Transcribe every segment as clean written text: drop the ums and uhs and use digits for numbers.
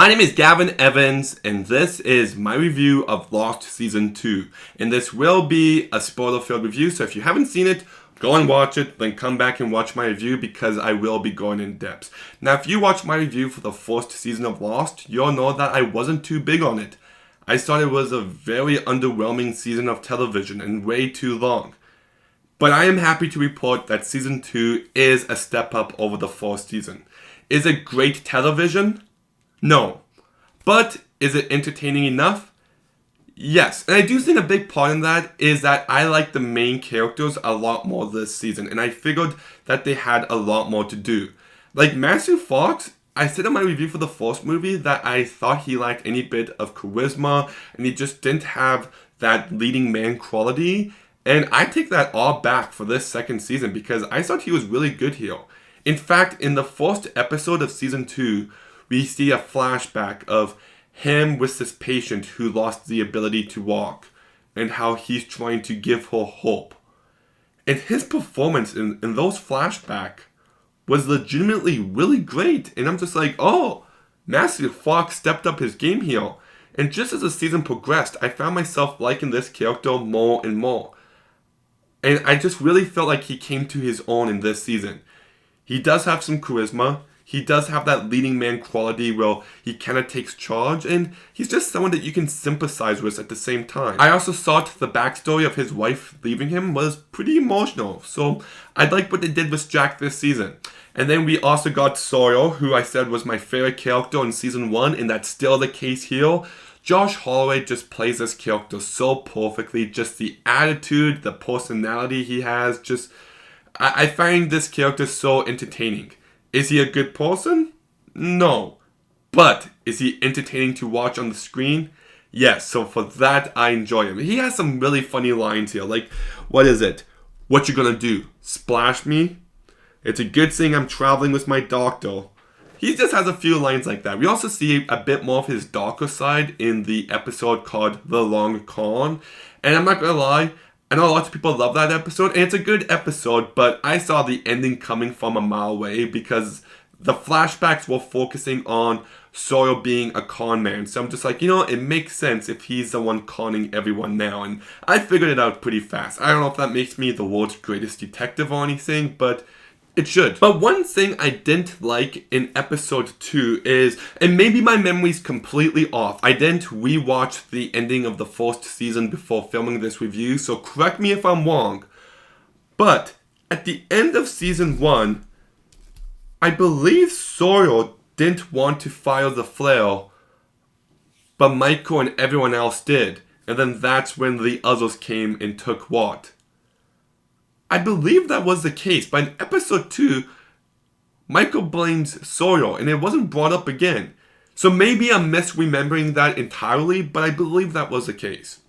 My name is Gavin Evans, and this is my review of Lost Season 2. And this will be a spoiler-filled review, so if you haven't seen it, go and watch it, then come back and watch my review because I will be going in depth. Now, if you watched my review for the first season of Lost, you'll know that I wasn't too big on it. I thought it was a very underwhelming season of television and way too long. But I am happy to report that Season 2 is a step up over the first season. Is it great television? No. But is it entertaining enough? Yes. And I do think a big part in that is that I like the main characters a lot more this season. And I figured that they had a lot more to do. Like Matthew Fox, I said in my review for the first movie that I thought he lacked any bit of charisma. And he just didn't have that leading man quality. And I take that all back for this second season because I thought he was really good here. In fact, in the first episode of Season 2, we see a flashback of him with this patient who lost the ability to walk and how he's trying to give her hope. And his performance in those flashbacks was legitimately really great. And I'm just like, oh, Matthew Fox stepped up his game here. And just as the season progressed, I found myself liking this character more and more. And I just really felt like he came to his own in this season. He does have some charisma. He does have that leading man quality where he kind of takes charge, and he's just someone that you can sympathize with at the same time. I also thought the backstory of his wife leaving him was pretty emotional, so I like what they did with Jack this season. And then we also got Sawyer, who I said was my favorite character in Season 1, and that's still the case here. Josh Holloway just plays this character so perfectly, just the attitude, the personality he has, just... I find this character so entertaining. Is he a good person? No. But is he entertaining to watch on the screen? Yes, so for that, I enjoy him. He has some really funny lines here, like, what is it? What you gonna do? Splash me? It's a good thing I'm traveling with my doctor. He just has a few lines like that. We also see a bit more of his darker side in the episode called The Long Con. And I'm not gonna lie, I know lots of people love that episode, and it's a good episode, but I saw the ending coming from a mile away because the flashbacks were focusing on Sawyer being a con man. So I'm just like, it makes sense if he's the one conning everyone now, and I figured it out pretty fast. I don't know if that makes me the world's greatest detective or anything, but it should. But one thing I didn't like in episode 2 is, and maybe my memory's completely off, I didn't rewatch the ending of the first season before filming this review, so correct me if I'm wrong. But at the end of Season 1, I believe Sawyer didn't want to fire the flare, but Michael and everyone else did. And then that's when the others came and took what? I believe that was the case, but in episode 2, Michael blames Sawyer, and it wasn't brought up again. So maybe I'm misremembering that entirely, but I believe that was the case.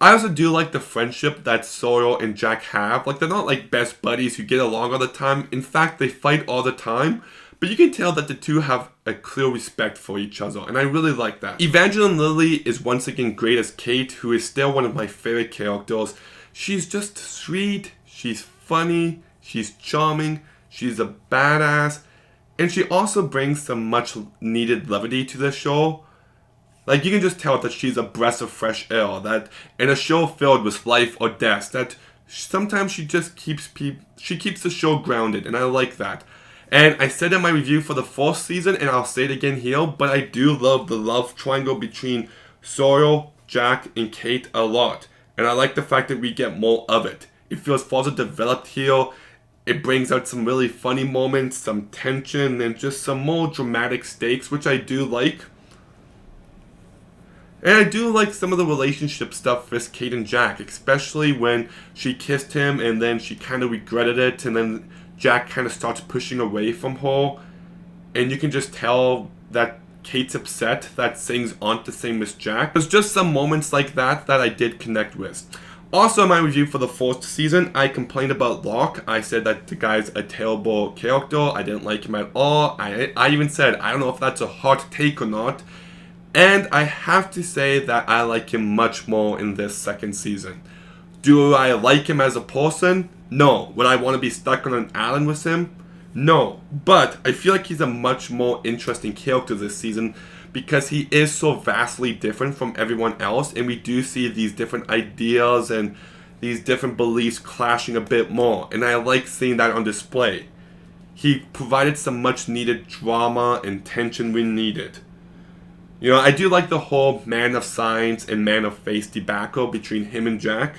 I also do like the friendship that Sawyer and Jack have. Like, they're not like best buddies who get along all the time. In fact, they fight all the time. But you can tell that the two have a clear respect for each other, and I really like that. Evangeline Lilly is once again great as Kate, who is still one of my favorite characters. She's just sweet. She's funny, she's charming, she's a badass, and she also brings some much needed levity to the show. Like, you can just tell that she's a breath of fresh air, that in a show filled with life or death, that sometimes she just keeps the show grounded, and I like that. And I said in my review for the first season, and I'll say it again here, but I do love the love triangle between Sawyer, Jack, and Kate a lot, and I like the fact that we get more of it. It feels further developed here. It brings out some really funny moments, some tension, and just some more dramatic stakes, which I do like. And I do like some of the relationship stuff with Kate and Jack, especially when she kissed him and then she kind of regretted it, and then Jack kind of starts pushing away from her. And you can just tell that Kate's upset that things aren't the same as Jack. There's just some moments like that I did connect with. Also, in my review for the first season, I complained about Locke. I said that the guy's a terrible character. I didn't like him at all. I even said, I don't know if that's a hot take or not. And I have to say that I like him much more in this second season. Do I like him as a person? No. Would I want to be stuck on an island with him? No. But I feel like he's a much more interesting character this season because he is so vastly different from everyone else, and we do see these different ideas and these different beliefs clashing a bit more, and I like seeing that on display. He provided some much needed drama and tension we needed. You know, I do like the whole man of science and man of faith debacle between him and Jack.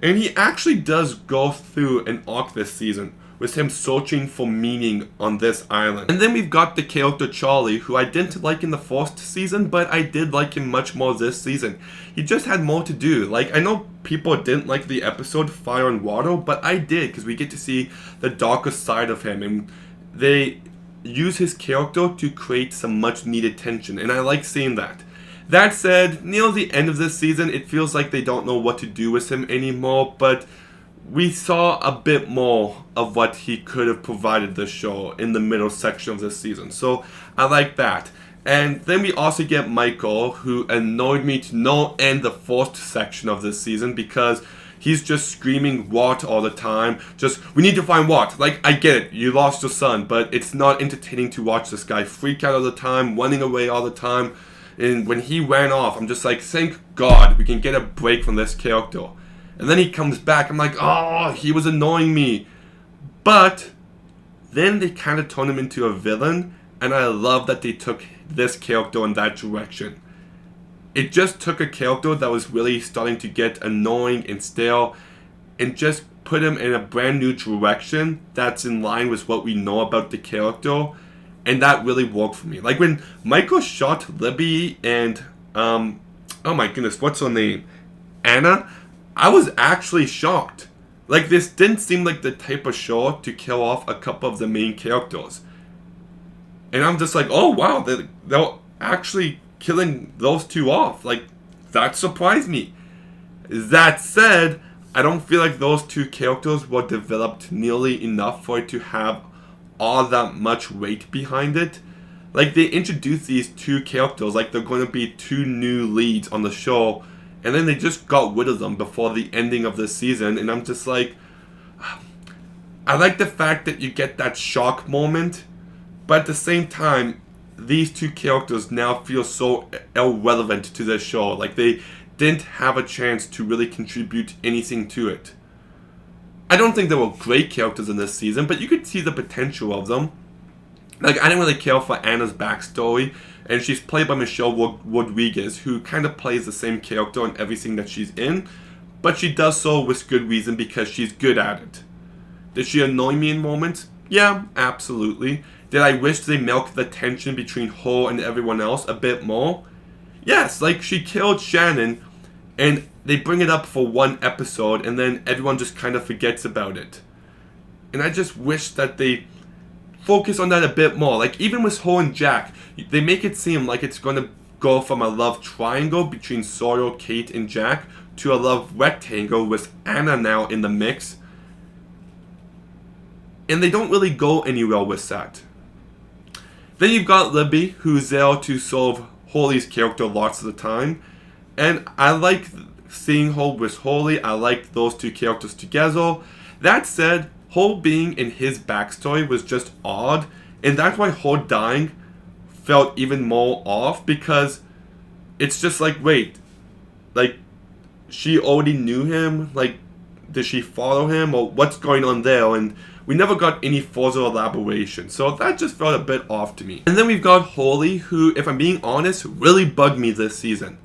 And he actually does go through an arc this season, with him searching for meaning on this island. And then we've got the character Charlie, who I didn't like in the first season, but I did like him much more this season. He just had more to do. Like, I know people didn't like the episode Fire and Water, but I did, because we get to see the darker side of him, and they use his character to create some much needed tension, and I like seeing that. That said, near the end of this season, it feels like they don't know what to do with him anymore, but we saw a bit more of what he could have provided the show in the middle section of this season. So I like that. And then we also get Michael, who annoyed me to no end the first section of this season because he's just screaming Wart all the time. Just, we need to find Wart. Like, I get it, you lost your son, but it's not entertaining to watch this guy freak out all the time, running away all the time. And when he ran off, I'm just like, thank God we can get a break from this character. And then he comes back, I'm like, oh, he was annoying me. But then they kind of turned him into a villain, and I love that they took this character in that direction. It just took a character that was really starting to get annoying and stale, and just put him in a brand new direction that's in line with what we know about the character. And that really worked for me. Like when Michael shot Libby and, oh my goodness, what's her name? Anna? I was actually shocked. Like, this didn't seem like the type of show to kill off a couple of the main characters. And I'm just like, oh wow, they're actually killing those two off. Like, that surprised me. That said, I don't feel like those two characters were developed nearly enough for it to have all that much weight behind it. Like, they introduced these two characters like they're going to be two new leads on the show, and then they just got rid of them before the ending of the season, and I'm just like, I like the fact that you get that shock moment, but at the same time, these two characters now feel so irrelevant to the show. Like, they didn't have a chance to really contribute anything to it. I don't think they were great characters in this season, but you could see the potential of them. Like, I didn't really care for Anna's backstory, and she's played by Michelle Rodriguez, who kind of plays the same character in everything that she's in, but she does so with good reason because she's good at it. Did she annoy me in moments? Yeah, absolutely. Did I wish they milked the tension between her and everyone else a bit more? Yes, like she killed Shannon, and they bring it up for one episode, and then everyone just kind of forgets about it. And I just wish that they focus on that a bit more. Like, even with her and Jack, they make it seem like it's going to go from a love triangle between Sawyer, Kate, and Jack to a love rectangle with Anna now in the mix. And they don't really go anywhere with that. Then you've got Libby, who's there to serve Holly's character lots of the time. And I like seeing her with Holly. I like those two characters together. That said, her being in his backstory was just odd. And that's why her dying felt even more off. Because it's just like, wait. Like, she already knew him? Like, did she follow him? Or what's going on there? And we never got any further elaboration, so that just felt a bit off to me. And then we've got Holly, who, if I'm being honest, really bugged me this season.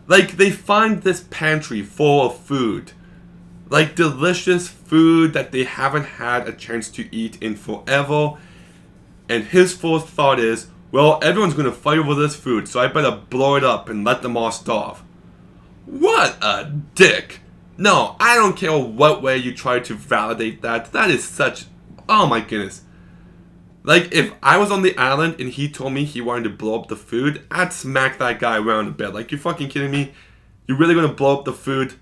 Like, they find this pantry full of food. Like, delicious food that they haven't had a chance to eat in forever. And his first thought is, well, everyone's going to fight over this food, so I better blow it up and let them all starve. What a dick! No, I don't care what way you try to validate that. That is such... Oh my goodness. Like, if I was on the island and he told me he wanted to blow up the food, I'd smack that guy around a bit. Like, you fucking kidding me? You're really gonna blow up the food?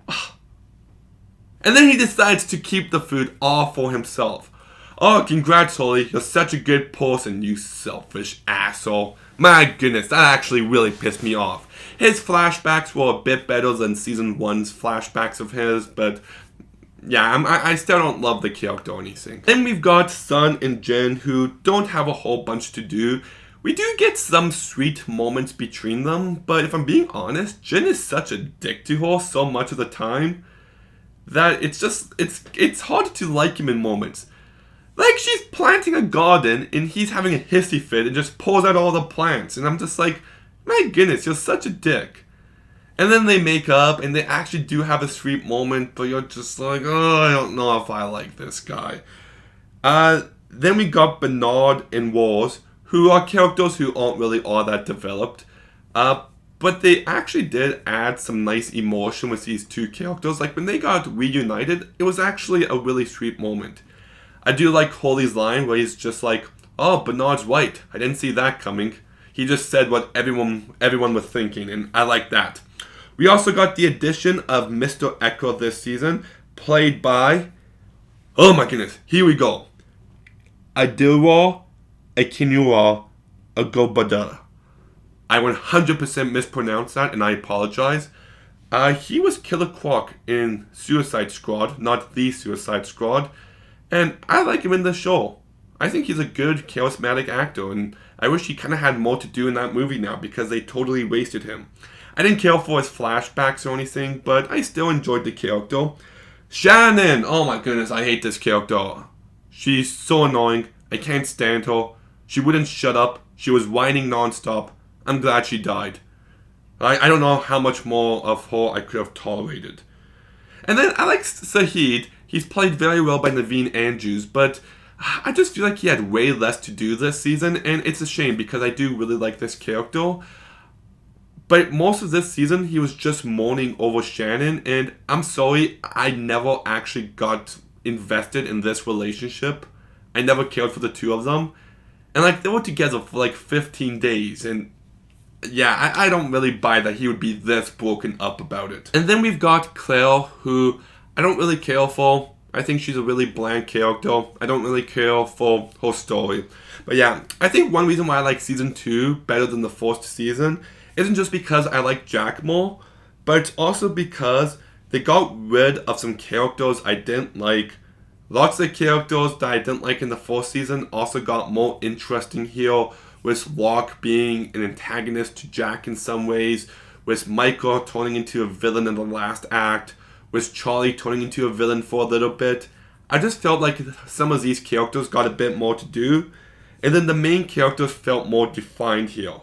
And then he decides to keep the food all for himself. Oh, congrats, Holly. You're such a good person, you selfish asshole. My goodness, that actually really pissed me off. His flashbacks were a bit better than Season 1's flashbacks of his, but yeah, I still don't love the character or anything. Then we've got Sun and Jen, who don't have a whole bunch to do. We do get some sweet moments between them, but if I'm being honest, Jin is such a dick to her so much of the time that it's hard to like him in moments. Like, she's planting a garden and he's having a hissy fit and just pulls out all the plants, and I'm just like, my goodness, you're such a dick. And then they make up and they actually do have a sweet moment, but you're just like, oh, I don't know if I like this guy. Then we got Bernard and Wars, who are characters who aren't really all that developed. But they actually did add some nice emotion with these two characters. Like, when they got reunited, it was actually a really sweet moment. I do like Holy's line where he's just like, oh, Bernard's white. I didn't see that coming. He just said what everyone was thinking, and I like that. We also got the addition of Mr. Echo this season, played by, oh my goodness, here we go, Adilwar Akinwumi Agobada. I 100% mispronounced that, and I apologize. He was Killer Croc in Suicide Squad, not The Suicide Squad, and I like him in the show. I think he's a good, charismatic actor, and I wish he kind of had more to do in that movie now because they totally wasted him. I didn't care for his flashbacks or anything, but I still enjoyed the character. Shannon! Oh my goodness, I hate this character. She's so annoying. I can't stand her. She wouldn't shut up. She was whining nonstop. I'm glad she died. I don't know how much more of her I could have tolerated. And then I like Sahid. He's played very well by Naveen Andrews, but I just feel like he had way less to do this season, and it's a shame because I do really like this character. But most of this season, he was just mourning over Shannon, and I'm sorry, I never actually got invested in this relationship. I never cared for the two of them. And like, they were together for like 15 days, and yeah, I don't really buy that he would be this broken up about it. And then we've got Claire, who I don't really care for. I think she's a really bland character. I don't really care for her story. But yeah, I think one reason why I like season 2 better than the first season isn't just because I like Jack more, but it's also because they got rid of some characters I didn't like. Lots of characters that I didn't like in the first season also got more interesting here, with Locke being an antagonist to Jack in some ways, with Michael turning into a villain in the last act, with Charlie turning into a villain for a little bit. I just felt like some of these characters got a bit more to do, and then the main characters felt more defined here.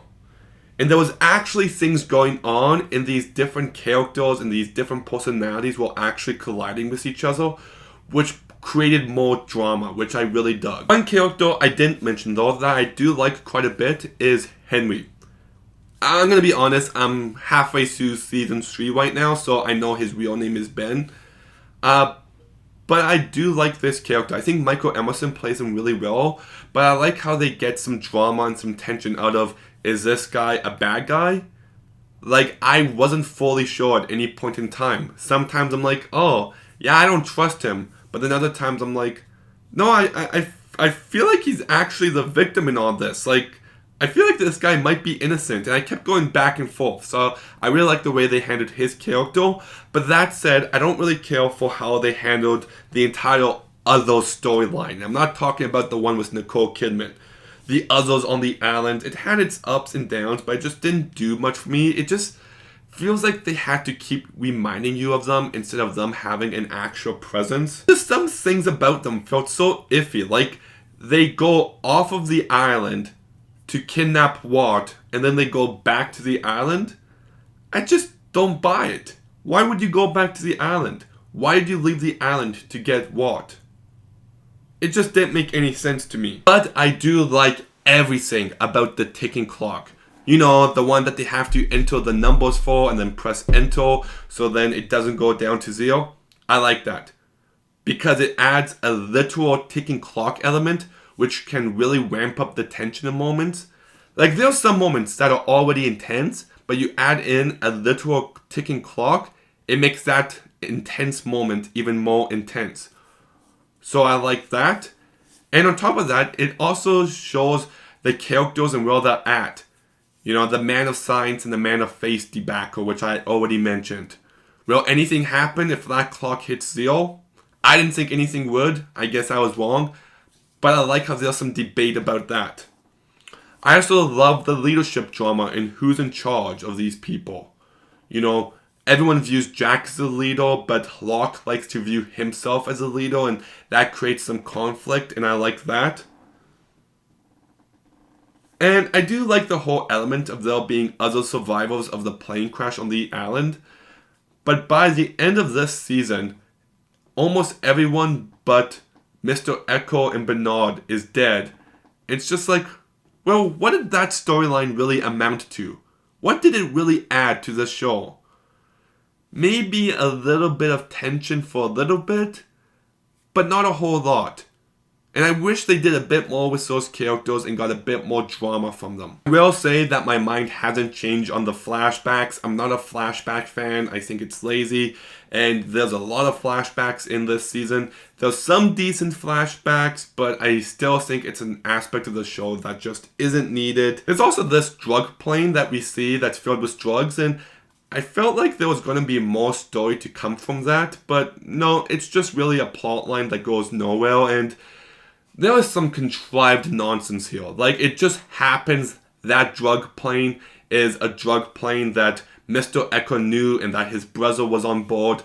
And there was actually things going on, and these different characters and these different personalities were actually colliding with each other, which created more drama, which I really dug. One character I didn't mention though that I do like quite a bit is Henry. I'm gonna be honest, I'm halfway through season 3 right now, so I know his real name is Ben. But I do like this character. I think Michael Emerson plays him really well, but I like how they get some drama and some tension out of, is this guy a bad guy? Like, I wasn't fully sure at any point in time. Sometimes I'm like, oh, yeah, I don't trust him. But then other times I'm like, no, I feel like he's actually the victim in all this. Like, I feel like this guy might be innocent. And I kept going back and forth. So I really like the way they handled his character. But that said, I don't really care for how they handled the entire other storyline. I'm not talking about the one with Nicole Kidman. The others on the island, it had its ups and downs, but it just didn't do much for me. It just feels like they had to keep reminding you of them instead of them having an actual presence. Just some things about them felt so iffy. Like, they go off of the island to kidnap Walt, and then they go back to the island. I just don't buy it. Why would you go back to the island? Why did you leave the island to get Walt? It just didn't make any sense to me. But I do like everything about the ticking clock. You know, the one that they have to enter the numbers for and then press enter so then it doesn't go down to 0. I like that. Because it adds a literal ticking clock element which can really ramp up the tension in moments. Like, there's some moments that are already intense, but you add in a literal ticking clock, it makes that intense moment even more intense. So I like that. And on top of that, it also shows the characters and where they're at. You know, the Man of Science and the Man of Faith debacle, which I already mentioned. Will anything happen if that clock hits 0? I didn't think anything would. I guess I was wrong. But I like how there's some debate about that. I also love the leadership drama and who's in charge of these people. You know, everyone views Jack as a leader, but Locke likes to view himself as a leader, and that creates some conflict, and I like that. And I do like the whole element of there being other survivors of the plane crash on the island. But by the end of this season, almost everyone but Mr. Echo and Bernard is dead. It's just like, well, what did that storyline really amount to? What did it really add to the show? Maybe a little bit of tension for a little bit, but not a whole lot. And I wish they did a bit more with those characters and got a bit more drama from them. I will say that my mind hasn't changed on the flashbacks. I'm not a flashback fan. I think it's lazy. And there's a lot of flashbacks in this season. There's some decent flashbacks, but I still think it's an aspect of the show that just isn't needed. There's also this drug plane that we see that's filled with drugs, and I felt like there was going to be more story to come from that, but no, it's just really a plot line that goes nowhere, and there is some contrived nonsense here. Like, it just happens that drug plane is a drug plane that Mr. Echo knew and that his brother was on board.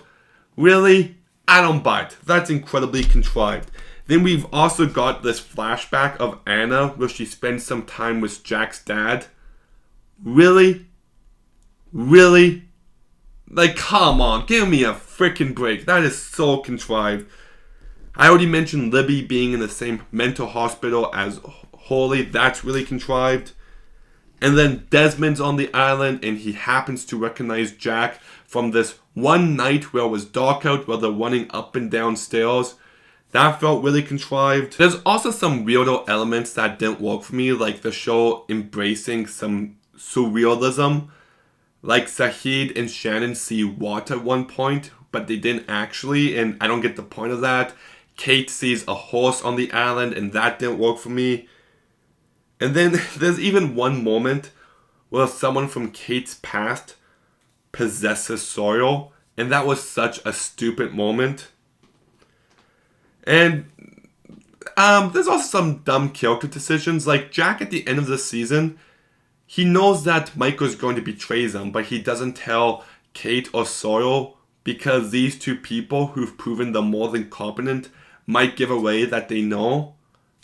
Really? I don't buy it. That's incredibly contrived. Then we've also got this flashback of Anna where she spends some time with Jack's dad. Really? Really? Like, come on, give me a freaking break. That is so contrived. I already mentioned Libby being in the same mental hospital as Holly. That's really contrived. And then Desmond's on the island and he happens to recognize Jack from this one night where it was dark out, where they're running up and down stairs. That felt really contrived. There's also some weirdo elements that didn't work for me, like the show embracing some surrealism. Like Zahid and Shannon see water at one point, but they didn't actually, and I don't get the point of that. Kate sees a horse on the island, and that didn't work for me. And then there's even one moment where someone from Kate's past possesses Sawyer, and that was such a stupid moment. And there's also some dumb character decisions, like Jack at the end of the season. He knows that Michael's going to betray them, but he doesn't tell Kate or Sawyer because these two people who've proven them more than competent might give away that they know.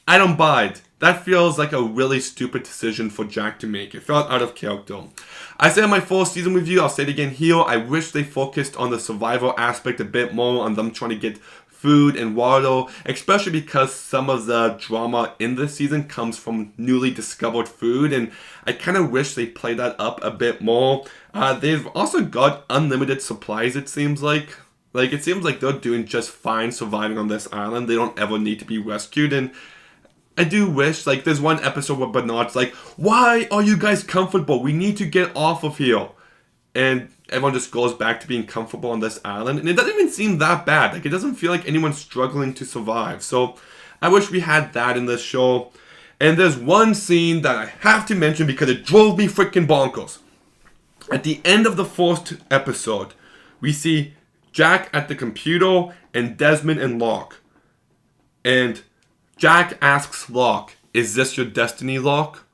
I don't buy it. That feels like a really stupid decision for Jack to make. It felt out of character. I said in my full season review, I'll say it again here, I wish they focused on the survival aspect a bit more, on them trying to get food and water, especially because some of the drama in this season comes from newly discovered food, and I kind of wish they played that up a bit more. They've also got unlimited supplies, it seems like. Like, it seems like they're doing just fine surviving on this island. They don't ever need to be rescued, and I do wish, like, there's one episode where Bernard's like, why are you guys comfortable? We need to get off of here. And everyone just goes back to being comfortable on this island. And it doesn't even seem that bad. Like, it doesn't feel like anyone's struggling to survive. So, I wish we had that in this show. And there's one scene that I have to mention because it drove me freaking bonkers. At the end of the first episode, we see Jack at the computer and Desmond and Locke. And Jack asks Locke, is this your destiny, Locke?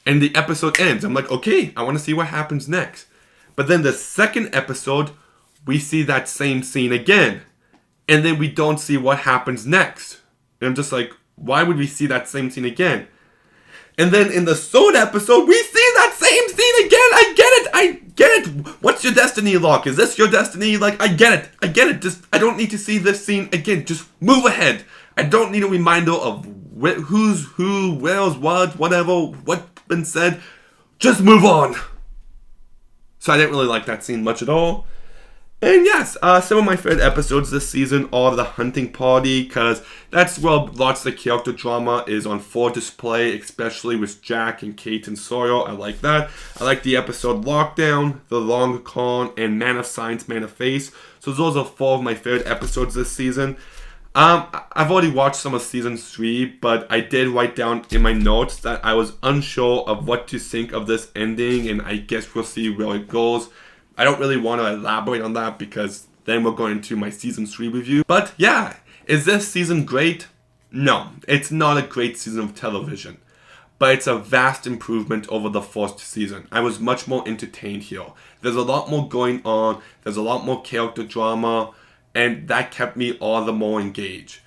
And the episode ends. I'm like, okay, I want to see what happens next. But then the second episode, we see that same scene again. And then we don't see what happens next. And I'm just like, why would we see that same scene again? And then in the third episode, we see that same scene again. I get it. What's your destiny, Locke? Is this your destiny? Like, I get it. Just, I don't need to see this scene again. Just move ahead. I don't need a reminder of who's who, where's what, whatever, what's been said. Just move on. So I didn't really like that scene much at all. And yes, some of my favorite episodes this season are the hunting party, because that's where lots of the character drama is on full display, especially with Jack and Kate and Sawyer. I like that. I like the episode Lockdown, The Long Con, and Man of Science, Man of Face. So those are 4 of my favorite episodes this season. I've already watched some of season 3, but I did write down in my notes that I was unsure of what to think of this ending, and I guess we'll see where it goes. I don't really want to elaborate on that because then we're going into my season 3 review. But yeah, is this season great? No, it's not a great season of television. but it's a vast improvement over the first season. I was much more entertained here. There's a lot more going on, there's a lot more character drama, and that kept me all the more engaged.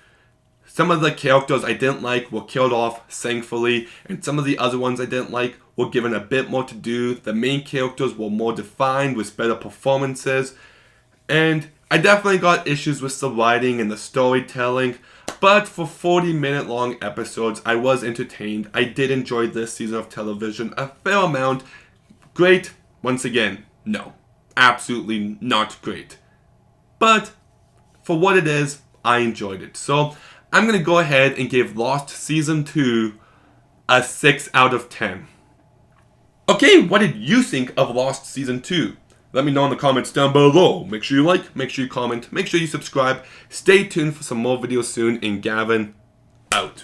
Some of the characters I didn't like were killed off, thankfully, and some of the other ones I didn't like were given a bit more to do. The main characters were more defined with better performances, and I definitely got issues with the writing and the storytelling, but for 40-minute long episodes, I was entertained. I did enjoy this season of television a fair amount. Great? Once again, no. Absolutely not great. But for what it is, I enjoyed it. So I'm going to go ahead and give Lost Season 2 a 6 out of 10. Okay, what did you think of Lost Season 2? Let me know in the comments down below. Make sure you like, make sure you comment, make sure you subscribe. Stay tuned for some more videos soon, and Gavin, out.